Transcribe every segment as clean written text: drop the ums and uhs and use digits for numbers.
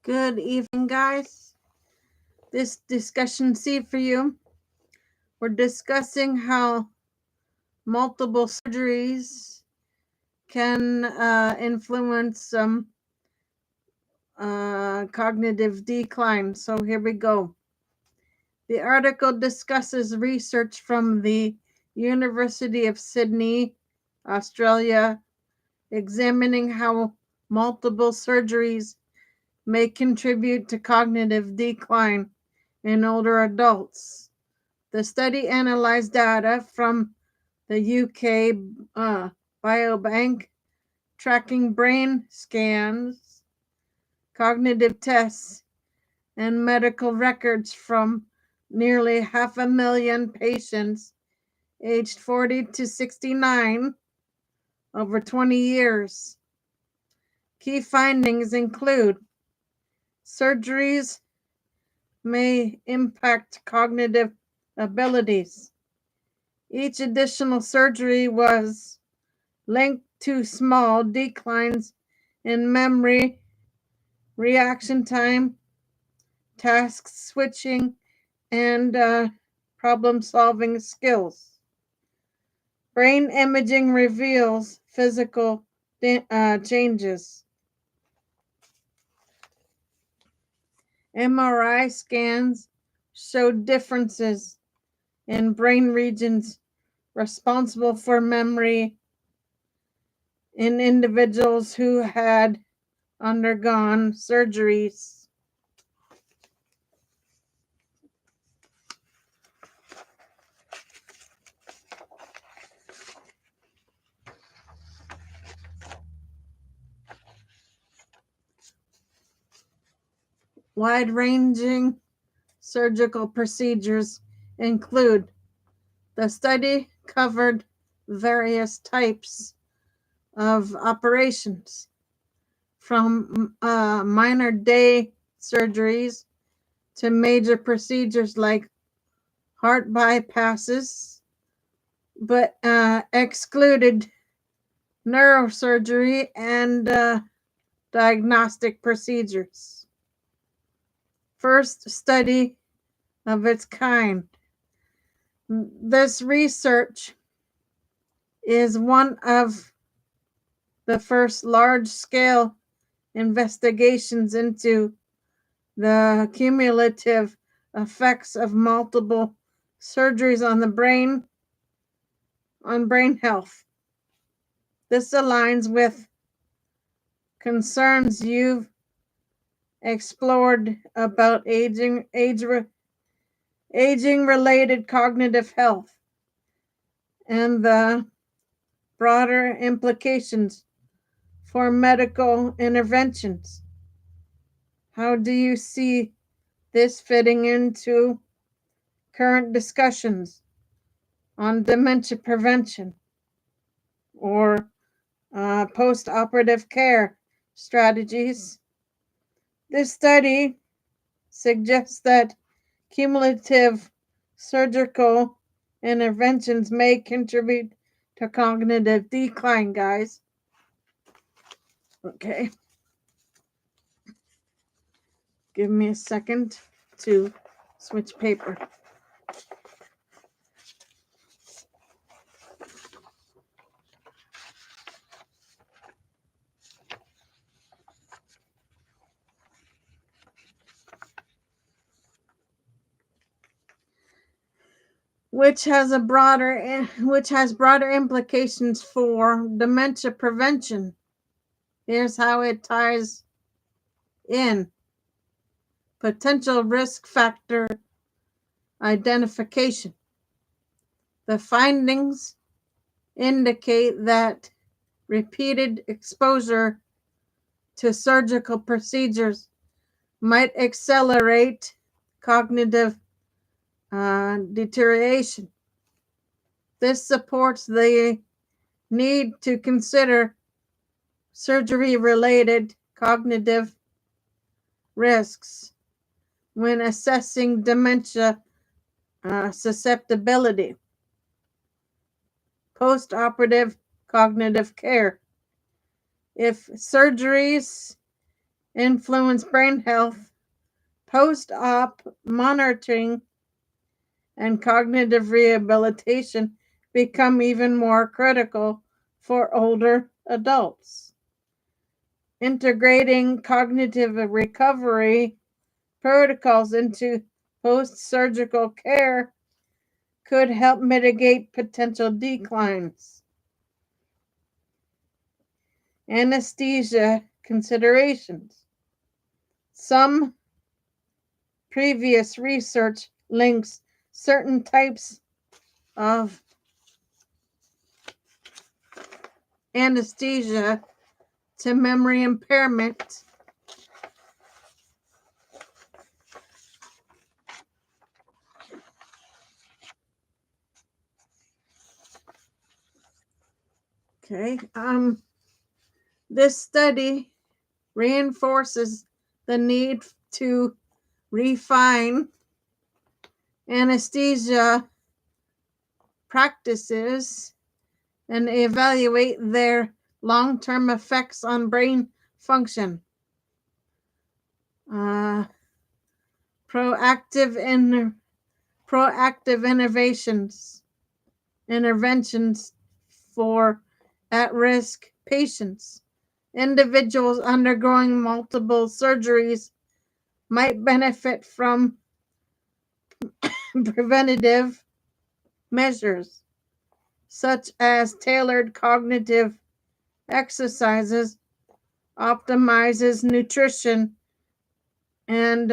Good evening, guys. This discussion seed for you. We're discussing how multiple surgeries can influence cognitive decline. So here we go. The article discusses research from the University of Sydney, Australia, examining how multiple surgeries may contribute to cognitive decline in older adults. The study analyzed data from the UK Biobank, tracking brain scans, cognitive tests, and medical records from nearly 500,000 patients aged 40 to 69 over 20 years. Key findings include surgeries may impact cognitive abilities. Each additional surgery was linked to small declines in memory, reaction time, task switching, and problem-solving skills. Brain imaging reveals physical changes. MRI scans showed differences in brain regions responsible for memory in individuals who had undergone surgeries. Wide-ranging surgical procedures include. The study covered various types of operations, from minor day surgeries to major procedures like heart bypasses, but excluded neurosurgery and diagnostic procedures. First study of its kind. This research is one of the first large-scale investigations into the cumulative effects of multiple surgeries on the brain, on brain health. This aligns with concerns you've explored about aging-related cognitive health and the broader implications for medical interventions. How do you see this fitting into current discussions on dementia prevention or post-operative care strategies? This study suggests that cumulative surgical interventions may contribute to cognitive decline, guys. Okay. Give me a second to switch paper. Which has broader implications for dementia prevention. Here's how it ties in. Potential risk factor identification. The findings indicate that repeated exposure to surgical procedures might accelerate cognitive deterioration. This supports the need to consider surgery-related cognitive risks when assessing dementia susceptibility. Post-operative cognitive care. If surgeries influence brain health, post-op monitoring, and cognitive rehabilitation become even more critical for older adults. Integrating cognitive recovery protocols into post-surgical care could help mitigate potential declines. Anesthesia considerations. Some previous research links certain types of anesthesia to memory impairment. Okay. This study reinforces the need to refine anesthesia practices and evaluate their long-term effects on brain function. Proactive interventions for at-risk patients. Individuals undergoing multiple surgeries might benefit from preventative measures such as tailored cognitive exercises, optimizes nutrition, and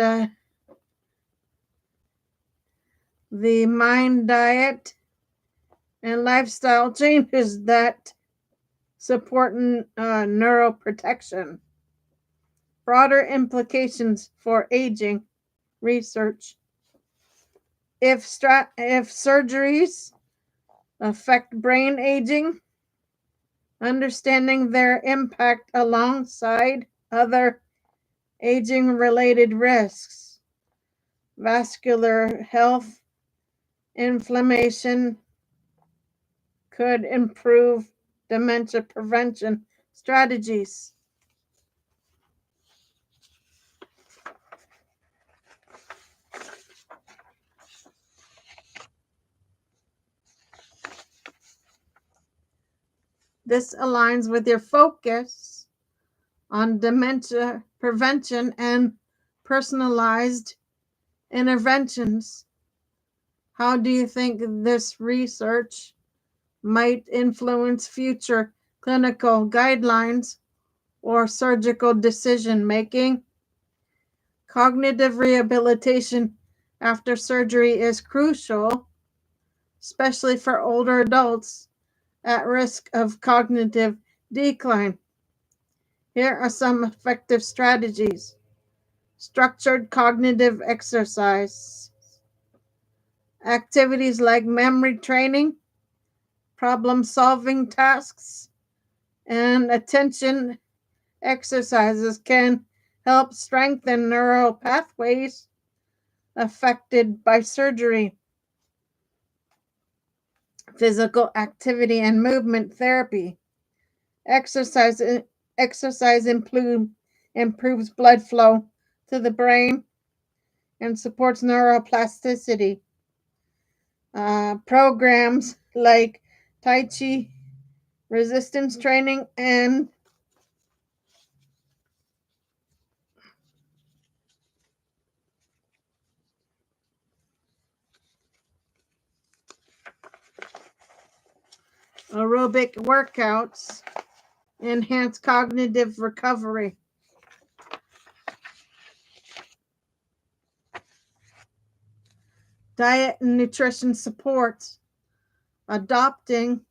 the mind, diet, and lifestyle changes that support neuroprotection. Broader implications for aging research. If surgeries affect brain aging, understanding their impact alongside other aging related risks, vascular health, inflammation, could improve dementia prevention strategies. This aligns with your focus on dementia prevention and personalized interventions. How do you think this research might influence future clinical guidelines or surgical decision making? Cognitive rehabilitation after surgery is crucial, especially for older adults at risk of cognitive decline. Here are some effective strategies. Structured cognitive exercise. Activities like memory training, problem solving tasks, and attention exercises can help strengthen neural pathways affected by surgery. Physical activity and movement therapy. Exercise improves blood flow to the brain and supports neuroplasticity. Programs like Tai Chi, resistance training, and aerobic workouts enhance cognitive recovery. Diet and nutrition supports. Adopting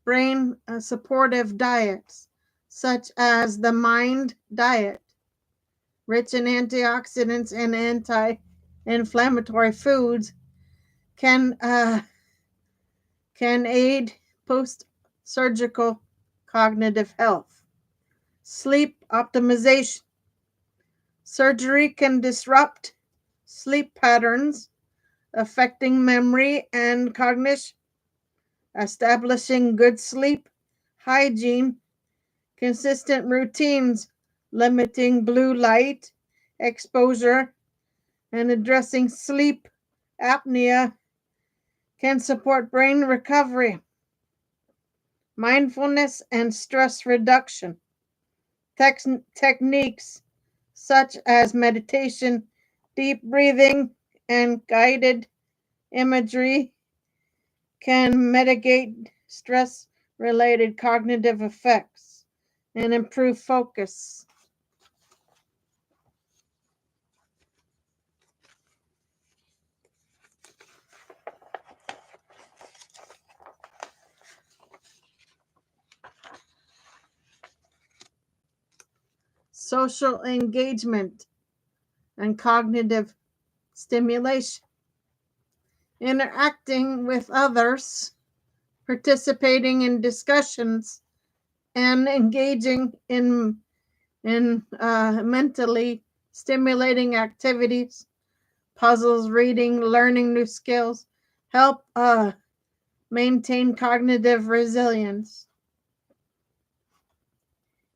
brain supportive diets, such as the Mind diet, rich in antioxidants and anti-inflammatory foods, can aid post-surgical cognitive health. Sleep optimization. Surgery can disrupt sleep patterns, affecting memory and cognition. Establishing good sleep hygiene, consistent routines limiting blue light exposure, and addressing sleep apnea can support brain recovery, mindfulness, and stress reduction. Techniques such as meditation, deep breathing, and guided imagery can mitigate stress related cognitive effects and improve focus. Social engagement and cognitive stimulation. Interacting with others, participating in discussions, and engaging in mentally stimulating activities, puzzles, reading, learning new skills, help maintain cognitive resilience.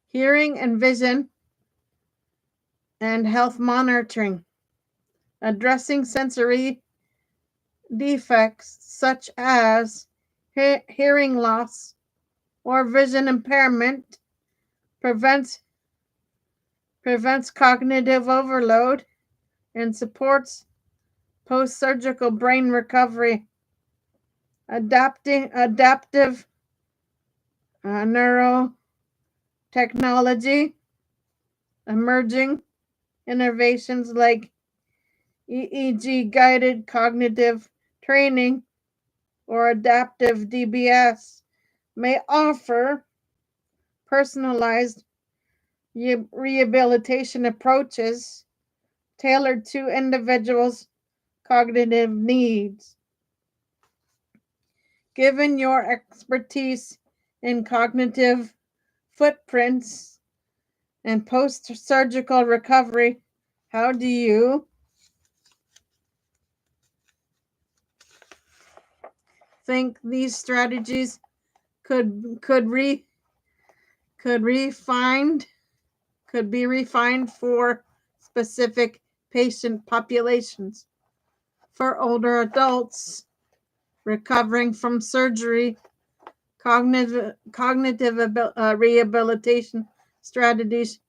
Hearing and vision and health monitoring, addressing sensory defects such as hearing loss or vision impairment prevents cognitive overload and supports post-surgical brain recovery. Adaptive neurotechnology, emerging innovations like EEG guided cognitive training or adaptive DBS may offer personalized rehabilitation approaches tailored to individuals' cognitive needs. Given your expertise in cognitive footprints and post surgical recovery, how do you think these strategies could be refined for specific patient populations? For older adults recovering from surgery, cognitive rehabilitation strategies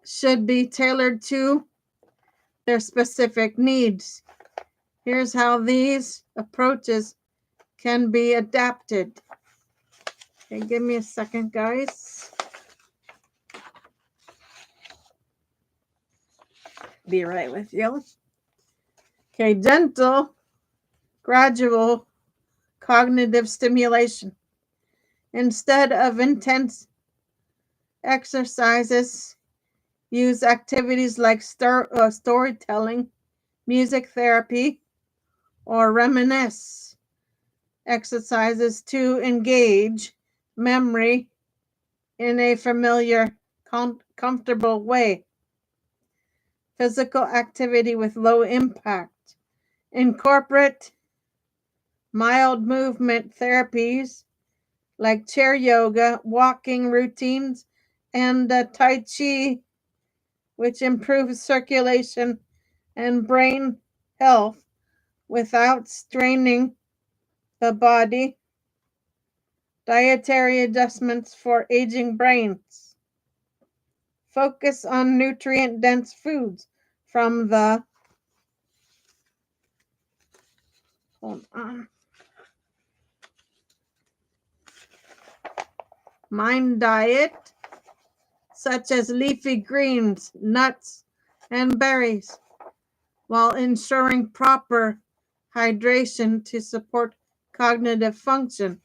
should be tailored to their specific needs. Here's how these approaches can be adapted. Okay, give me a second, guys. Be right with you. Okay, gentle, gradual cognitive stimulation. Instead of intense exercises, use activities like storytelling, music therapy, or reminisce exercises to engage memory in a familiar, comfortable way. Physical activity with low impact. Incorporate mild movement therapies like chair yoga, walking routines, and Tai Chi, which improves circulation and brain health without straining the body. Dietary adjustments for aging brains. Focus on nutrient dense foods from the Mind diet, such as leafy greens, nuts, and berries, while ensuring proper hydration to support cognitive function.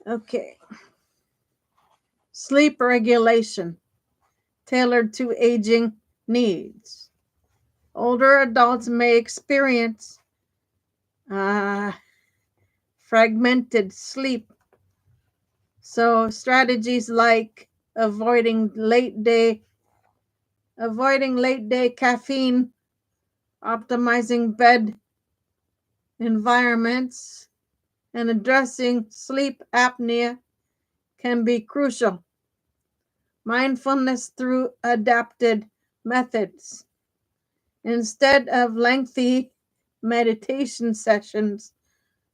Okay. Sleep regulation, tailored to aging needs. Older adults may experience fragmented sleep. So strategies like avoiding late day caffeine optimizing bed environments, and addressing sleep apnea can be crucial. Mindfulness through adapted methods. Instead of lengthy meditation sessions,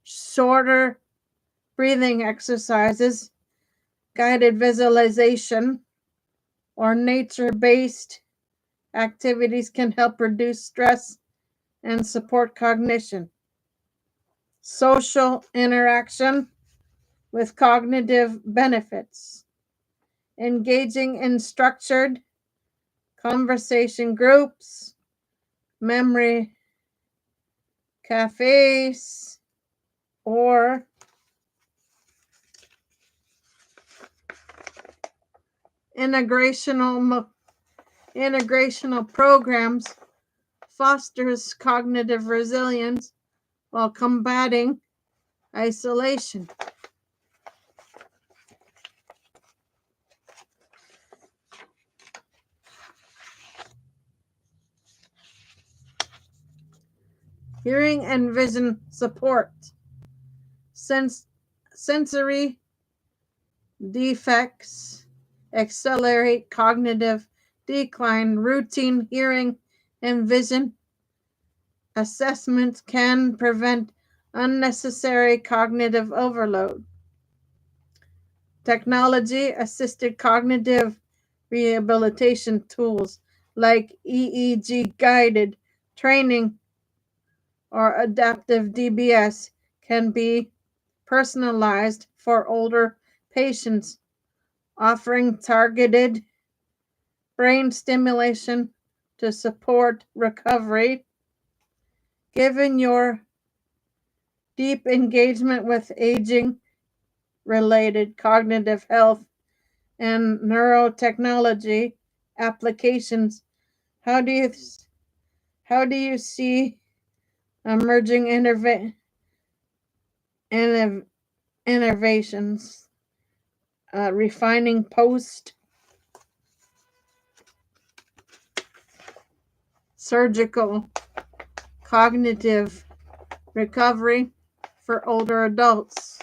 shorter breathing exercises, guided visualization, or nature based activities can help reduce stress and support cognition. Social interaction with cognitive benefits. Engaging in structured conversation groups, memory cafes, or integrational programs fosters cognitive resilience while combating isolation. Hearing and vision support. Sensory defects accelerate cognitive decline. Routine hearing and vision assessments can prevent unnecessary cognitive overload. Technology assisted cognitive rehabilitation tools like EEG guided training or adaptive DBS can be personalized for older patients, offering targeted brain stimulation to support recovery. Given your deep engagement with aging related cognitive health and neurotechnology applications, how do you see emerging innovations refining post surgical cognitive recovery for older adults?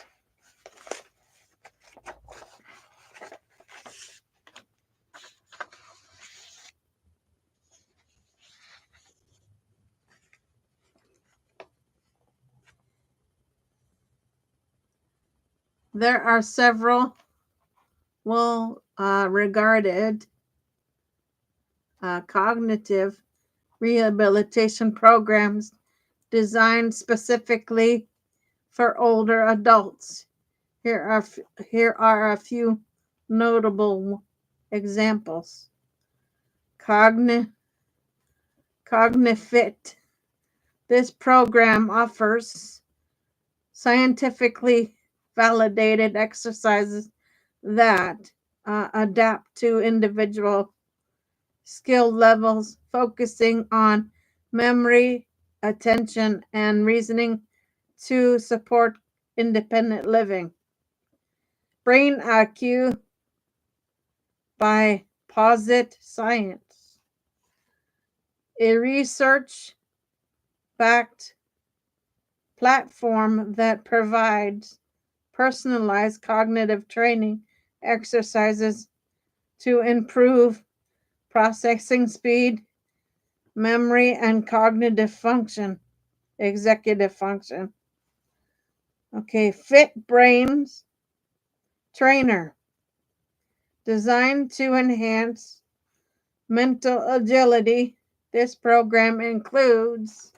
There are several well regarded cognitive rehabilitation programs designed specifically for older adults. Here are a few notable examples. Cognifit. This program offers scientifically validated exercises that adapt to individual skill levels, focusing on memory, attention, and reasoning to support independent living. Brain IQ by Posit Science, a research backed platform that provides personalized cognitive training exercises to improve processing speed, memory, and cognitive function, executive function. Okay, Fit Brains Trainer, designed to enhance mental agility. This program includes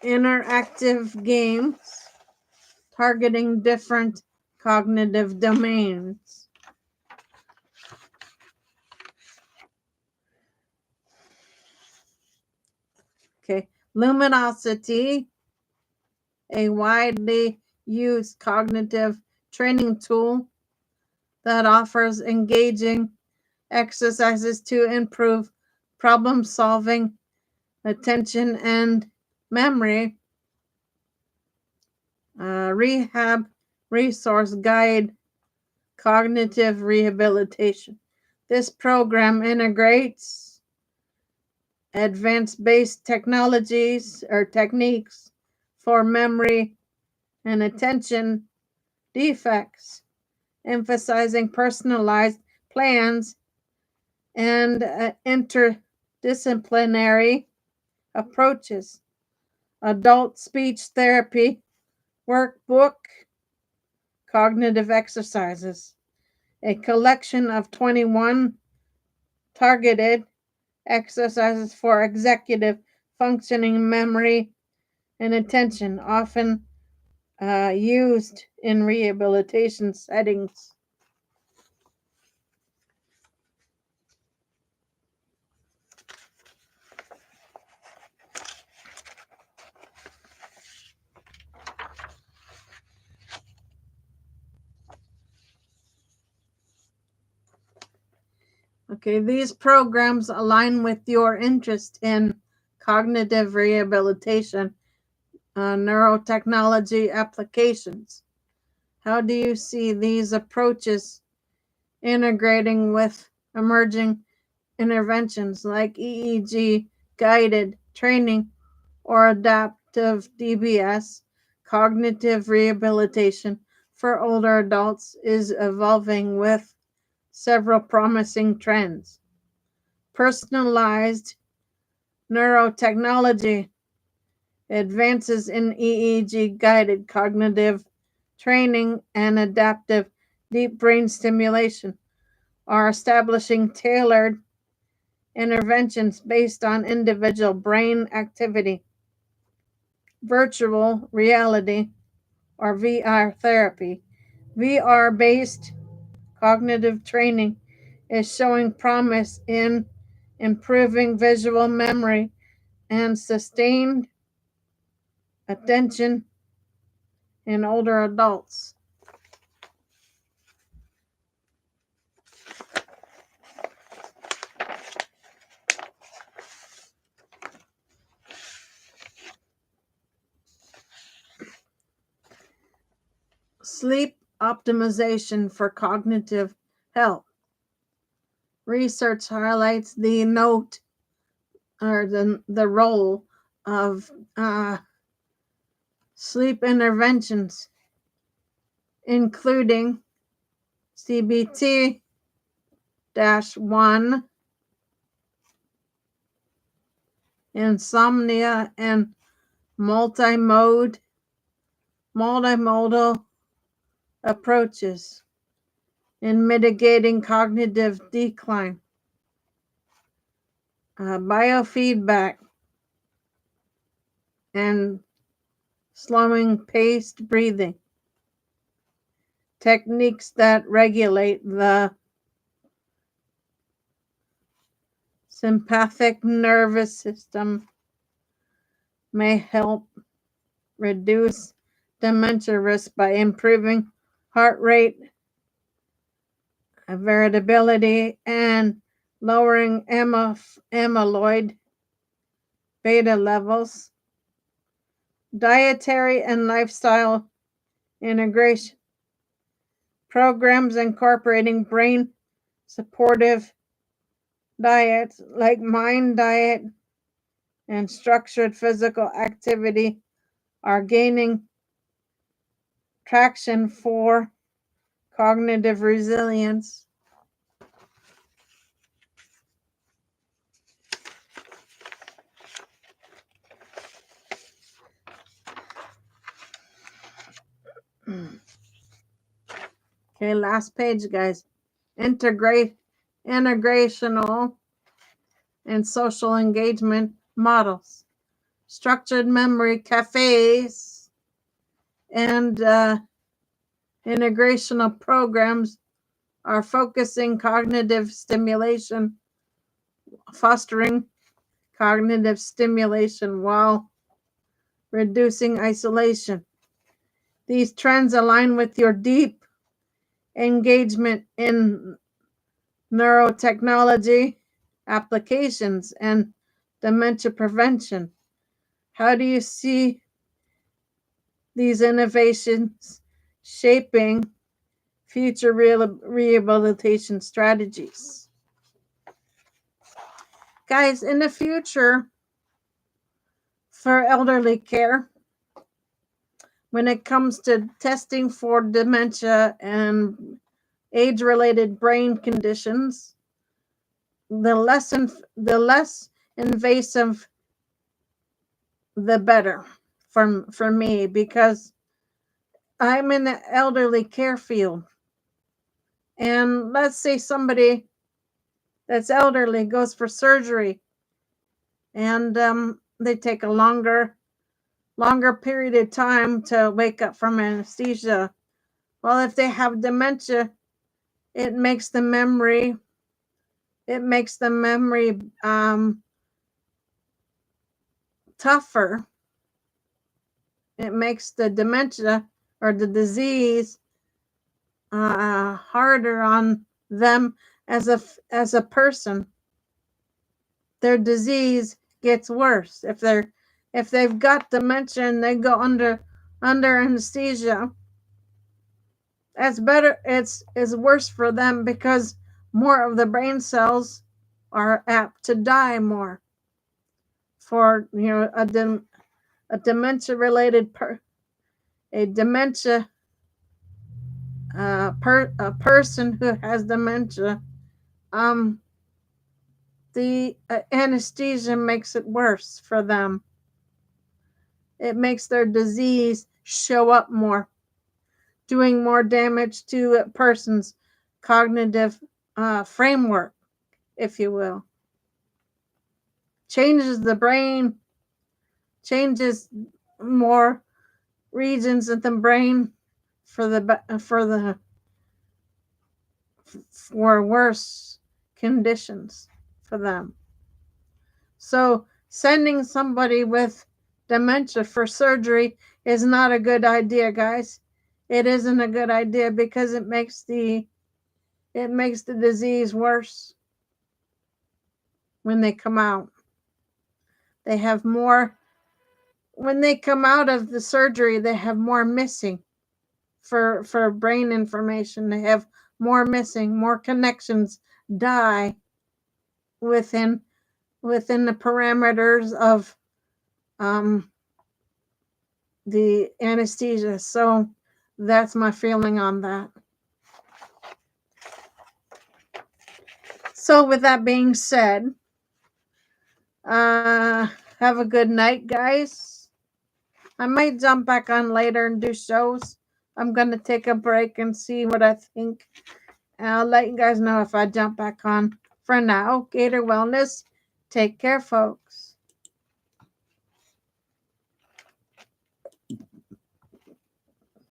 interactive games targeting different cognitive domains. Okay, Luminosity, a widely used cognitive training tool that offers engaging exercises to improve problem solving, attention, and memory rehab resource guide cognitive rehabilitation. This program integrates advanced based technologies or techniques for memory and attention defects, emphasizing personalized plans and interdisciplinary approaches. Adult speech therapy workbook, cognitive exercises, a collection of 21 targeted exercises for executive functioning, memory, and attention, often used in rehabilitation settings. Okay, these programs align with your interest in cognitive rehabilitation, neurotechnology applications. How do you see these approaches integrating with emerging interventions like EEG guided training or adaptive DBS? Cognitive rehabilitation for older adults is evolving with several promising trends. Personalized neurotechnology, advances in EEG guided cognitive training, and adaptive deep brain stimulation are establishing tailored interventions based on individual brain activity. Virtual reality or VR therapy. VR based cognitive training is showing promise in improving visual memory and sustained attention in older adults. Sleep optimization for cognitive health. Research highlights the note or the role of sleep interventions, including CBT 1, insomnia, and multimodal approaches in mitigating cognitive decline. Biofeedback and slowing paced breathing. Techniques that regulate the sympathetic nervous system may help reduce dementia risk by improving heart rate variability and lowering amyloid beta levels. Dietary and lifestyle integration. Programs incorporating brain supportive diets like Mind Diet and structured physical activity are gaining traction for cognitive resilience. Okay, last page, guys. Integrational and social engagement models. Structured memory cafes and integrational programs are focusing cognitive stimulation, fostering cognitive stimulation while reducing isolation. These trends align with your deep engagement in neurotechnology applications and dementia prevention. How do you see these innovations shaping future rehabilitation strategies? Guys, in the future, for elderly care, when it comes to testing for dementia and age-related brain conditions, the less invasive, the better for me, because I'm in the elderly care field. And let's say somebody that's elderly goes for surgery, and they take a longer period of time to wake up from anesthesia. Well, if they have dementia, it makes the memory tougher. It makes the dementia or the disease harder on them as a person. Their disease gets worse if they've got dementia and they go under anesthesia. That's better. It's worse for them because more of the brain cells are apt to die more. For a dementia related a dementia a person who has dementia, the anesthesia makes it worse for them. It makes their disease show up more, doing more damage to a person's cognitive framework, if you will. Changes the brain, changes more regions of the brain for worse conditions for them. So sending somebody with dementia for surgery is not a good idea, guys. It isn't a good idea because it makes the disease worse when they come out. They have more when they come out of the surgery, they have more missing for brain information. They have more missing, more connections die within the parameters of the anesthesia. So that's my feeling on that. So with that being said, have a good night, guys. I might jump back on later and do shows. I'm going to take a break and see what I think. I'll let you guys know if I jump back on. For now, Gator Wellness. Take care, folks.